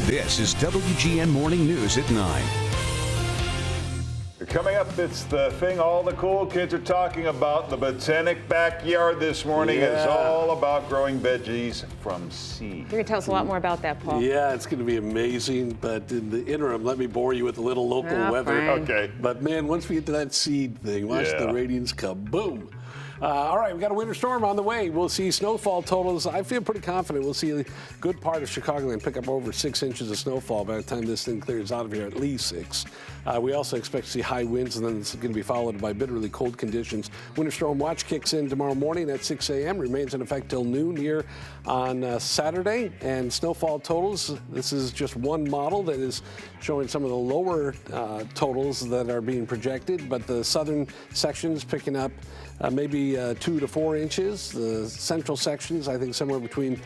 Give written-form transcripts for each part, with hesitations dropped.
This is WGN Morning News at 9. Coming up, it's the thing all the cool kids are talking about. The Botanic Backyard this morning is all about growing veggies from seed. You're going to tell us a lot more about that, Paul. Yeah, it's going to be amazing. But in the interim, let me bore you with a little local weather. Fine. Okay. But man, once we get to that seed thing, watch the ratings kaboom. All right, we got a winter storm on the way. We'll see snowfall totals. I feel pretty confident we'll see a good part of Chicagoland pick up over 6 inches of snowfall by the time this thing clears out of here, at least 6. We also expect to see high winds, and then it's going to be followed by bitterly cold conditions. Winter storm watch kicks in tomorrow morning at 6 a.m., remains in effect till noon here on Saturday. And snowfall totals, this is just one model that is showing some of the lower totals that are being projected, but the southern sections picking up maybe 2 to 4 inches. The central sections, I think, somewhere between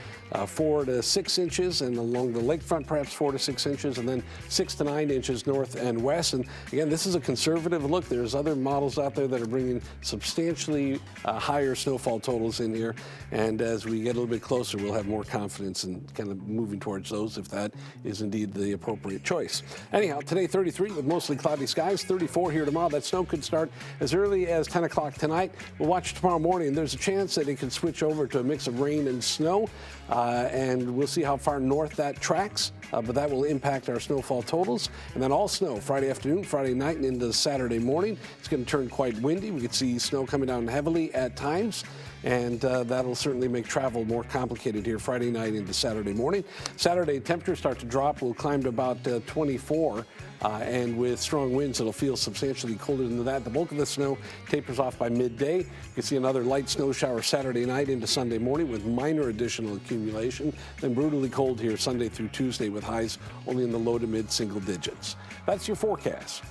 4 to 6 inches, and along the lakefront, perhaps 4 to 6 inches, and then 6 to 9 inches north and west. And again, this is a conservative look. There's other models out there that are bringing substantially higher snowfall totals in here. And as we get a little bit closer, we'll have more confidence in kind of moving towards those, if that is indeed the appropriate choice. Anyhow, today 33 with mostly cloudy skies, 34 here tomorrow. That snow could start as early as 10 o'clock tonight. We'll watch tomorrow morning. There's a chance that it could switch over to a mix of rain and snow, and we'll see how far north that tracks, but that will impact our snowfall totals. And then all snow Friday afternoon, Friday night, and into Saturday morning. It's going to turn quite windy. We could see snow coming down heavily at times, and that'll certainly make travel more complicated here Friday night into Saturday morning. Saturday, temperatures start to drop. We'll climb to about 24. And with strong winds, it'll feel substantially colder than that. The bulk of the snow tapers off by midday. You can see another light snow shower Saturday night into Sunday morning with minor additional accumulation. Then brutally cold here Sunday through Tuesday with highs only in the low to mid single digits. That's your forecast.